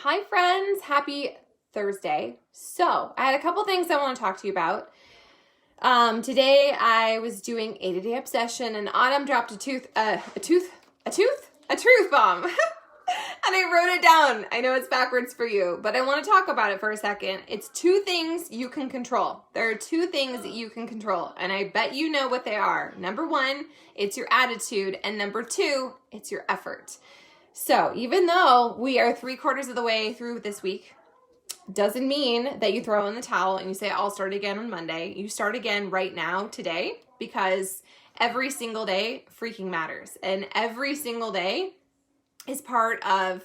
Hi friends, happy Thursday. So I had a couple things I want to talk to you about. Today I was doing 80-day obsession and Autumn dropped a truth bomb. And I wrote it down. I know it's backwards for you, but I want to talk about it for a second. It's 2 things you can control. There are 2 things that you can control, and I bet you know what they are. Number 1, it's your attitude, and number 2, it's your effort. So even though we are 3/4 of the way through this week, doesn't mean that you throw in the towel and you say, I'll start again on Monday. You start again right now, today, because every single day freaking matters. And every single day is part of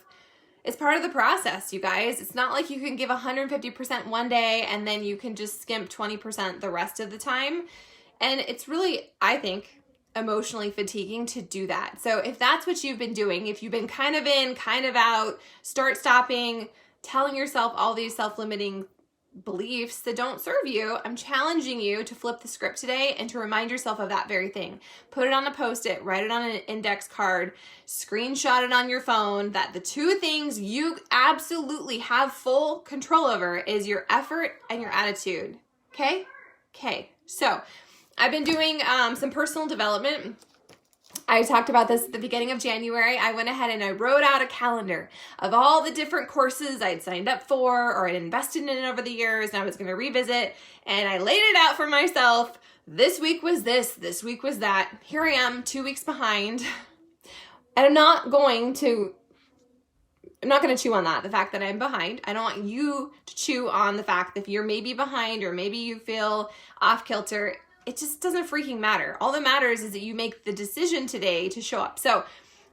the process, you guys. It's not like you can give 150% one day and then you can just skimp 20% the rest of the time. And it's really, I think, emotionally fatiguing to do that. So if that's what you've been doing, if you've been kind of in, kind of out, start stopping, telling yourself all these self-limiting beliefs that don't serve you, I'm challenging you to flip the script today and to remind yourself of that very thing. Put it on a Post-it, write it on an index card, screenshot it on your phone, that the 2 things you absolutely have full control over is your effort and your attitude. Okay? So I've been doing some personal development. I talked about this at the beginning of January. I went ahead and I wrote out a calendar of all the different courses I'd signed up for or I'd invested in over the years and I was going to revisit, and I laid it out for myself. This week was this week was that. Here I am 2 weeks behind. And I'm not going to chew on that, the fact that I'm behind. I don't want you to chew on the fact that you're maybe behind or maybe you feel off kilter. It just doesn't freaking matter. All that matters is that you make the decision today to show up. So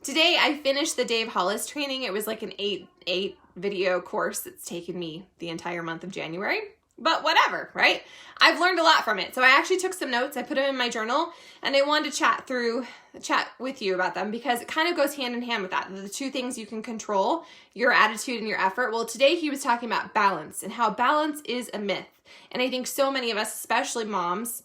today I finished the Dave Hollis training. It was like an 8 video course. It's taken me the entire month of January, but whatever, right? I've learned a lot from it. So I actually took some notes. I put them in my journal and I wanted to chat with you about them because it kind of goes hand in hand with that. The 2 things you can control, your attitude and your effort. Well, today he was talking about balance and how balance is a myth. And I think so many of us, especially moms,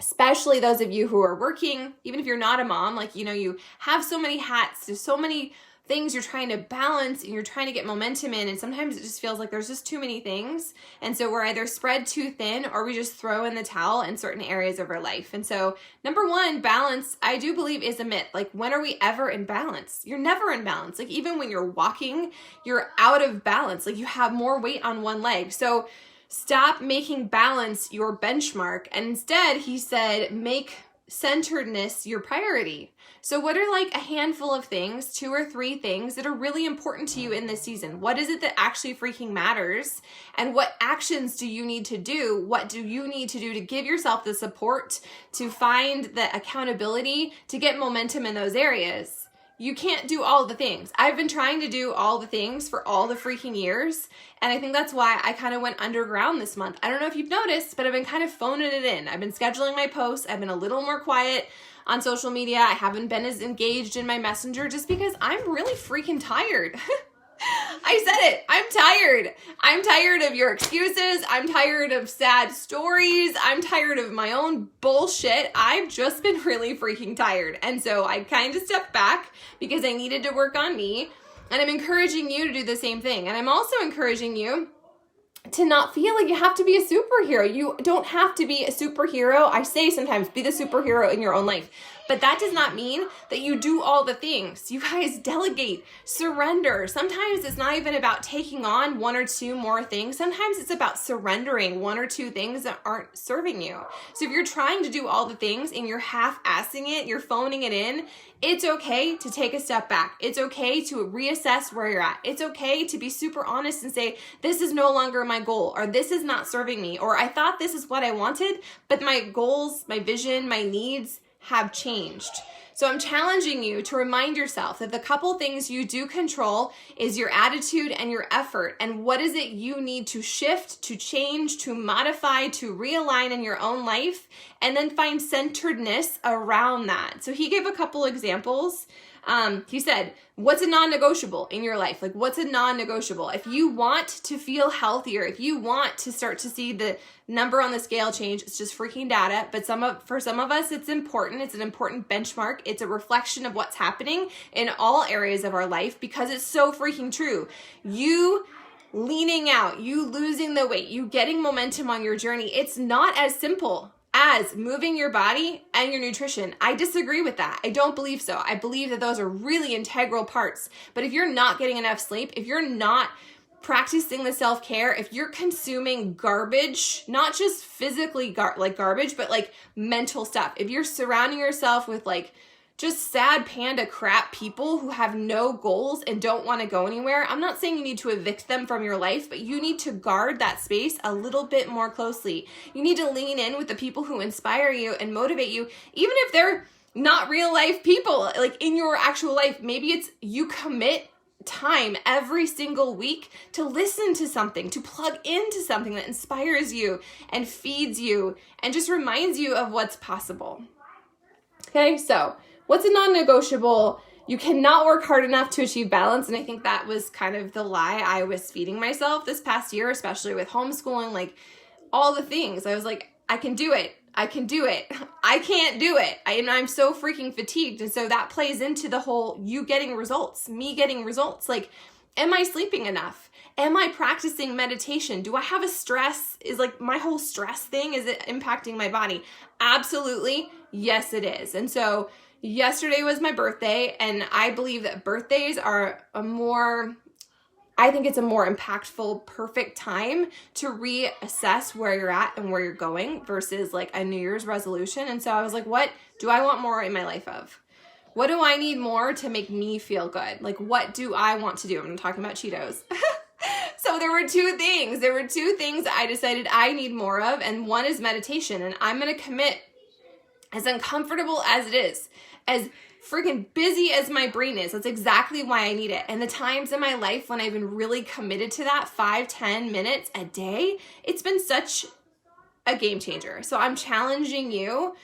especially those of you who are working, even if you're not a mom, like, you have so many hats, there's so many things you're trying to balance and you're trying to get momentum in, and sometimes it just feels like there's just too many things. And so we're either spread too thin or we just throw in the towel in certain areas of our life. And so number 1, balance, I do believe is a myth. Like, when are we ever in balance? You're never in balance. Like, even when you're walking, you're out of balance. Like, you have more weight on one leg. So stop making balance your benchmark. And instead, he said, make centeredness your priority. So what are like a handful of things, 2 or 3 things that are really important to you in this season? What is it that actually freaking matters? And what actions do you need to do? What do you need to do to give yourself the support, to find the accountability, to get momentum in those areas? You can't do all the things. I've been trying to do all the things for all the freaking years. And I think that's why I kind of went underground this month. I don't know if you've noticed, but I've been kind of phoning it in. I've been scheduling my posts. I've been a little more quiet on social media. I haven't been as engaged in my messenger just because I'm really freaking tired. I said it. I'm tired. I'm tired of your excuses. I'm tired of sad stories. I'm tired of my own bullshit. I've just been really freaking tired. And so I kind of stepped back because I needed to work on me. And I'm encouraging you to do the same thing. And I'm also encouraging you to not feel like you have to be a superhero. You don't have to be a superhero. I say sometimes be the superhero in your own life. But that does not mean that you do all the things. You guys delegate, surrender. Sometimes it's not even about taking on 1 or 2 more things. Sometimes it's about surrendering 1 or 2 things that aren't serving you. So if you're trying to do all the things and you're half-assing it, you're phoning it in, it's okay to take a step back. It's okay to reassess where you're at. It's okay to be super honest and say, this is no longer my goal, or this is not serving me, or I thought this is what I wanted, but my goals, my vision, my needs have changed. So I'm challenging you to remind yourself that the couple things you do control is your attitude and your effort. And what is it you need to shift, to change, to modify, to realign in your own life, and then find centeredness around that. So he gave a couple examples He said, what's a non-negotiable in your life? Like, what's a non-negotiable? If you want to feel healthier, if you want to start to see the number on the scale change, it's just freaking data. But for some of us, it's important. It's an important benchmark. It's a reflection of what's happening in all areas of our life because it's so freaking true. You leaning out, you losing the weight, you getting momentum on your journey, it's not as simple as moving your body and your nutrition. I disagree with that. I don't believe so. I believe that those are really integral parts. But if you're not getting enough sleep, if you're not practicing the self-care, if you're consuming garbage, not just physically garbage, but like mental stuff, if you're surrounding yourself with like just sad panda crap people who have no goals and don't want to go anywhere, I'm not saying you need to evict them from your life, but you need to guard that space a little bit more closely. You need to lean in with the people who inspire you and motivate you, even if they're not real life people, like in your actual life. Maybe it's you commit time every single week to listen to something, to plug into something that inspires you and feeds you and just reminds you of what's possible. Okay, so what's a non-negotiable? You cannot work hard enough to achieve balance. And I think that was kind of the lie I was feeding myself this past year, especially with homeschooling, like all the things. I was like, I can do it. I can do it. I can't do it. I'm so freaking fatigued. And so that plays into the whole you getting results, me getting results. Like, am I sleeping enough? Am I practicing meditation? Do I have a stress? Is like my whole stress thing, is it impacting my body? Absolutely. Yes, it is. And so yesterday was my birthday, and I believe that birthdays are I think it's a more impactful, perfect time to reassess where you're at and where you're going versus like a New Year's resolution. And so I was like, what do I want more in my life of? What do I need more to make me feel good? Like, what do I want to do? I'm talking about Cheetos. So there were two things. There were two things I decided I need more of, and one is meditation. And I'm going to commit, as uncomfortable as it is, as freaking busy as my brain is, that's exactly why I need it. And the times in my life when I've been really committed to that 5-10 minutes a day, it's been such a game changer. So I'm challenging you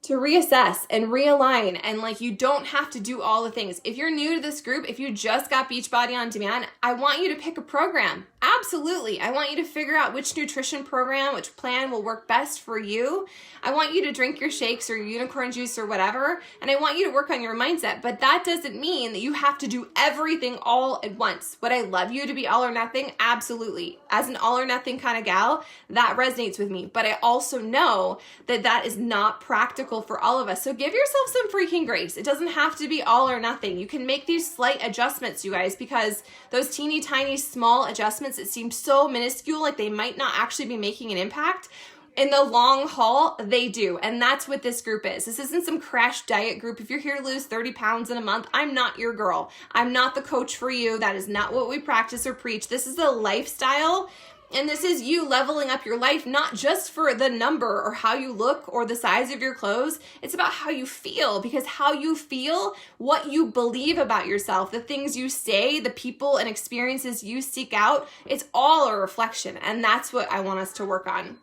to reassess and realign, and like, you don't have to do all the things. If you're new to this group, if you just got Beachbody On Demand, I want you to pick a program. Absolutely. I want you to figure out which nutrition program, which plan will work best for you. I want you to drink your shakes or your unicorn juice or whatever, and I want you to work on your mindset, but that doesn't mean that you have to do everything all at once. Would I love you to be all or nothing? Absolutely. As an all or nothing kind of gal, that resonates with me, but I also know that that is not practical for all of us. So give yourself some freaking grace. It doesn't have to be all or nothing. You can make these slight adjustments, you guys, because those teeny tiny small adjustments that seem so minuscule, like they might not actually be making an impact, in the long haul, they do. And that's what this group is. This isn't some crash diet group. If you're here to lose 30 pounds in a month, I'm not your girl. I'm not the coach for you. That is not what we practice or preach. This is a lifestyle. And this is you leveling up your life, not just for the number or how you look or the size of your clothes. It's about how you feel, because how you feel, what you believe about yourself, the things you say, the people and experiences you seek out, it's all a reflection. And that's what I want us to work on.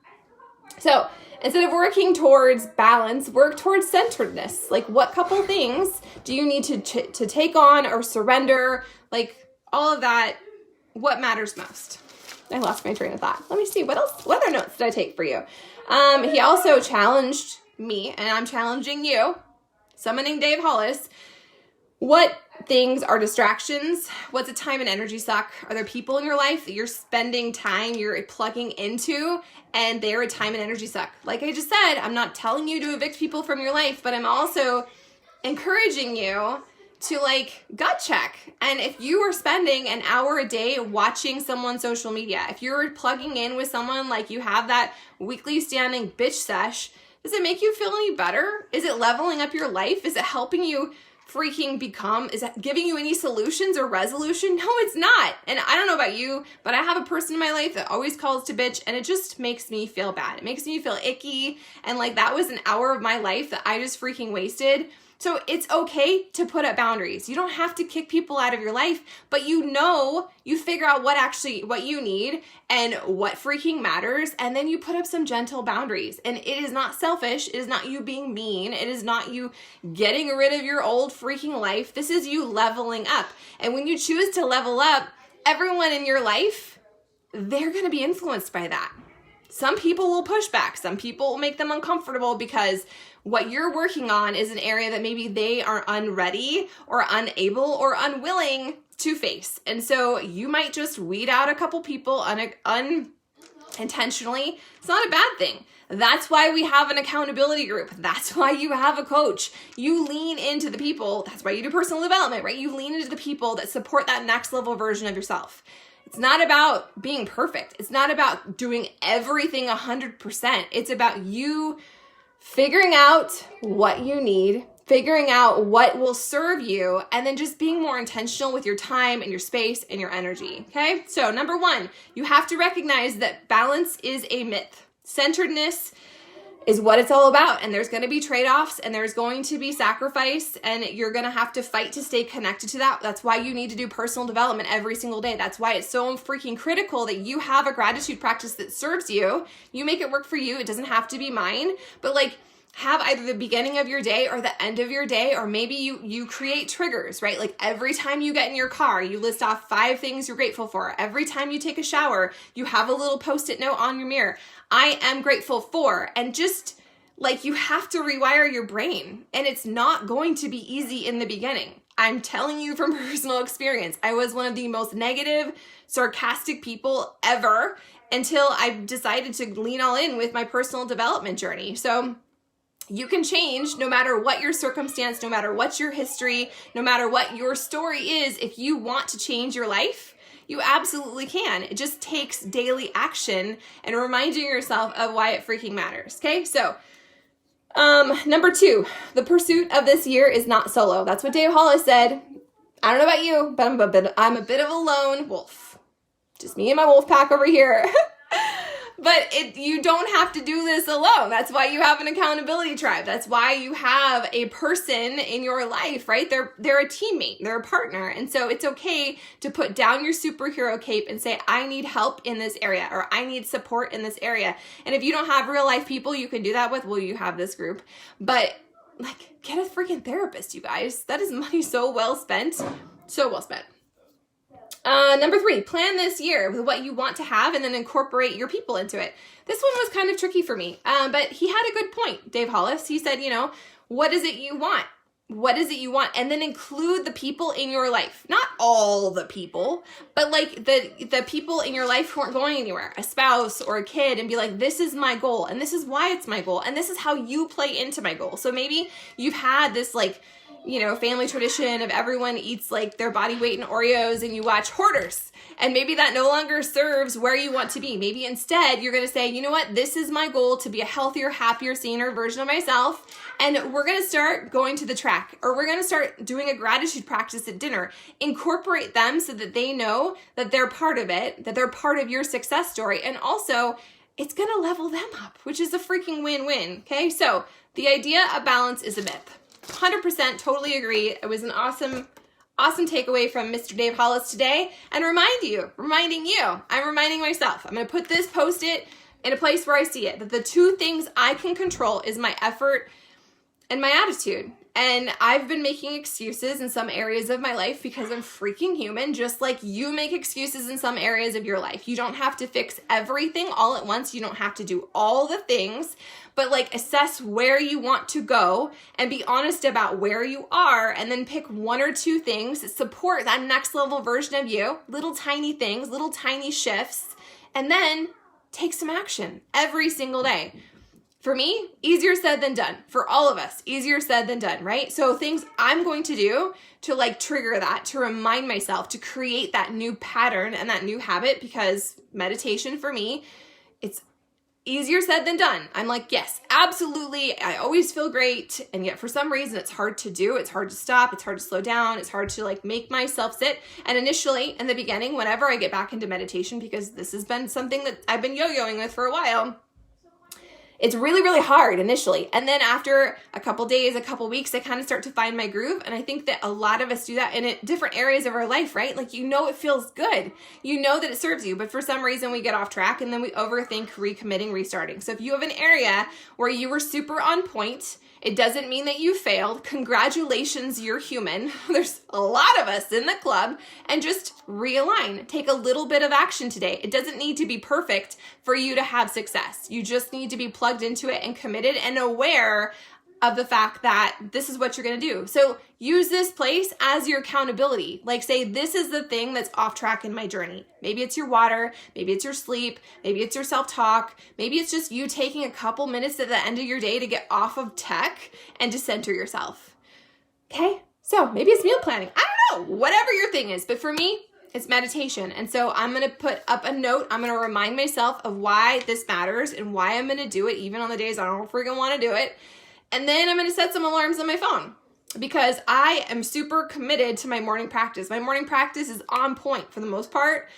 So instead of working towards balance, work towards centeredness. Like, what couple things do you need to take on or surrender? Like, all of that, what matters most? I lost my train of thought. Let me see. What other notes did I take for you? He also challenged me, and I'm challenging you, summoning Dave Hollis. What things are distractions? What's a time and energy suck? Are there people in your life that you're spending time, you're plugging into, and they're a time and energy suck? Like I just said, I'm not telling you to evict people from your life, but I'm also encouraging you to like gut check. And if you are spending an hour a day watching someone's social media, if you're plugging in with someone, like you have that weekly standing bitch sesh, does it make you feel any better? Is it leveling up your life? Is it helping you freaking become, is it giving you any solutions or resolution? No, it's not. And I don't know about you, but I have a person in my life that always calls to bitch, and it just makes me feel bad. It makes me feel icky. And like, that was an hour of my life that I just freaking wasted So it's okay to put up boundaries. You don't have to kick people out of your life, but you figure out what you need and what freaking matters, and then you put up some gentle boundaries. And it is not selfish. It is not you being mean. It is not you getting rid of your old freaking life. This is you leveling up. And when you choose to level up, everyone in your life, they're going to be influenced by that. Some people will push back. Some people will make them uncomfortable because what you're working on is an area that maybe they are unready or unable or unwilling to face. And so you might just weed out a couple people unintentionally. It's not a bad thing. That's why we have an accountability group. That's why you have a coach. You lean into the people. That's why you do personal development, right? You lean into the people that support that next level version of yourself. It's not about being perfect. It's not about doing everything 100%. It's about you figuring out what you need, figuring out what will serve you, and then just being more intentional with your time and your space and your energy, okay? So number 1, you have to recognize that balance is a myth. Centeredness is what it's all about, and there's going to be trade-offs, and there's going to be sacrifice, and you're going to have to fight to stay connected to that. That's why you need to do personal development every single day. That's why it's so freaking critical that you have a gratitude practice that serves you. You make it work for you. It doesn't have to be mine, but like have either the beginning of your day or the end of your day, or maybe you create triggers, right? Like every time you get in your car, you list off 5 things you're grateful for. Every time you take a shower, you have a little Post-it note on your mirror. I am grateful for, and just like you have to rewire your brain, and it's not going to be easy in the beginning. I'm telling you from personal experience. I was one of the most negative, sarcastic people ever until I decided to lean all in with my personal development journey. So you can change no matter what your circumstance, no matter what your history, no matter what your story is. If you want to change your life, you absolutely can. It just takes daily action and reminding yourself of why it freaking matters. Okay, so number 2, the pursuit of this year is not solo. That's what Dave Hollis said. I don't know about you, but I'm a bit of a lone wolf. Just me and my wolf pack over here. But you don't have to do this alone. That's why you have an accountability tribe. That's why you have a person in your life, right? They're a teammate, they're a partner. And so it's okay to put down your superhero cape and say, I need help in this area, or I need support in this area. And if you don't have real life people you can do that with, well, you have this group. But like, get a freaking therapist, you guys. That is money so well spent. So well spent. Number 3, plan this year with what you want to have and then incorporate your people into it. This one was kind of tricky for me, but he had a good point, Dave Hollis. He said, what is it you want? What is it you want? And then include the people in your life. Not all the people, but like the people in your life who aren't going anywhere, a spouse or a kid, and be like, this is my goal, and this is why it's my goal, and this is how you play into my goal. So maybe you've had this family tradition of everyone eats like their body weight in Oreos and you watch Hoarders. And maybe that no longer serves where you want to be. Maybe instead you're going to say, you know what, this is my goal to be a healthier, happier, saner version of myself. And we're going to start going to the track, or we're going to start doing a gratitude practice at dinner. Incorporate them so that they know that they're part of it, that they're part of your success story. And also it's going to level them up, which is a freaking win-win. Okay. So the idea of balance is a myth. 100% totally agree. It was an awesome takeaway from Mr. Dave Hollis today. And reminding you, I'm reminding myself, I'm going to put this Post-it in a place where I see it, that the 2 things I can control is my effort and my attitude. And I've been making excuses in some areas of my life because I'm freaking human, just like you make excuses in some areas of your life. You don't have to fix everything all at once. You don't have to do all the things, but like assess where you want to go and be honest about where you are, and then pick 1 or 2 things that support that next level version of you, little tiny things, little tiny shifts, and then take some action every single day. For me, easier said than done. For all of us, easier said than done, right? So things I'm going to do to like trigger that, to remind myself, to create that new pattern and that new habit, because meditation for me, it's easier said than done. I'm like, yes, absolutely. I always feel great. And yet for some reason it's hard to do. It's hard to stop. It's hard to slow down. It's hard to like make myself sit. And initially in the beginning, whenever I get back into meditation, because this has been something that I've been yo-yoing with for a while, it's really, really hard initially. And then after a couple days, a couple weeks, I kind of start to find my groove. And I think that a lot of us do that in different areas of our life, right? Like, you know, it feels good. You know that it serves you, but for some reason we get off track and then we overthink recommitting, restarting. So if you have an area where you were super on point, it doesn't mean that you failed. Congratulations, you're human. There's a lot of us in the club, and just realign. Take a little bit of action today. It doesn't need to be perfect for you to have success. You just need to be plugged into it and committed and aware of the fact that this is what you're going to do. So use this place as your accountability. Like, say, this is the thing that's off track in my journey. Maybe it's your water, maybe it's your sleep, maybe it's your self-talk, maybe it's just you taking a couple minutes at the end of your day to get off of tech and to center yourself. Okay? So maybe it's meal planning. I don't know, whatever your thing is. But for me, it's meditation. And so I'm going to put up a note. I'm going to remind myself of why this matters and why I'm going to do it, even on the days I don't freaking want to do it. And then I'm going to set some alarms on my phone because I am super committed to my morning practice. My morning practice is on point for the most part,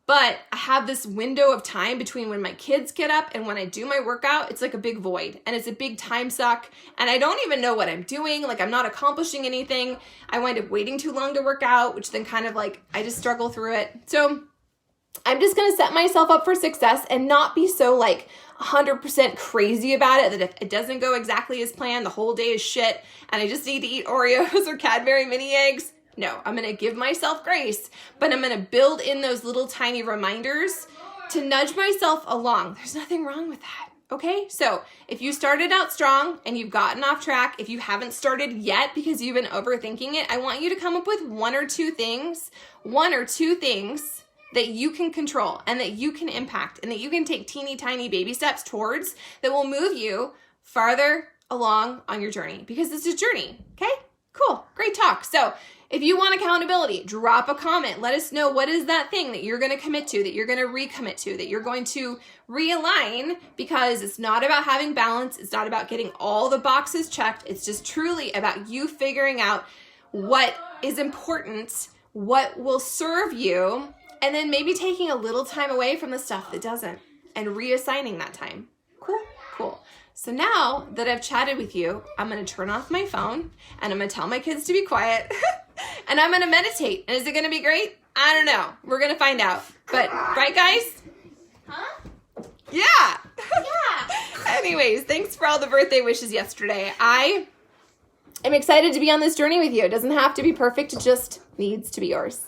but I have this window of time between when my kids get up and when I do my workout. It's like a big void, and it's a big time suck, and I don't even know what I'm doing. Like, I'm not accomplishing anything. I wind up waiting too long to work out, which then kind of like, I just struggle through it. So I'm just going to set myself up for success and not be so like 100% crazy about it that if it doesn't go exactly as planned, the whole day is shit and I just need to eat Oreos or Cadbury mini eggs. No, I'm going to give myself grace, but I'm going to build in those little tiny reminders to nudge myself along. There's nothing wrong with that. Okay, so if you started out strong and you've gotten off track, if you haven't started yet because you've been overthinking it, I want you to come up with one or two things that you can control and that you can impact and that you can take teeny tiny baby steps towards that will move you farther along on your journey, because it's a journey. Okay, cool, great talk. So if you want accountability, drop a comment. Let us know what is that thing that you're going to commit to, that you're going to recommit to, that you're going to realign, because it's not about having balance. It's not about getting all the boxes checked. It's just truly about you figuring out what is important, what will serve you, and then maybe taking a little time away from the stuff that doesn't and reassigning that time. Cool. So now that I've chatted with you, I'm going to turn off my phone and I'm going to tell my kids to be quiet and I'm going to meditate. And is it going to be great? I don't know. We're going to find out. But, right, guys? Huh? Yeah. Yeah. Anyways, thanks for all the birthday wishes yesterday. I am excited to be on this journey with you. It doesn't have to be perfect. It just needs to be yours.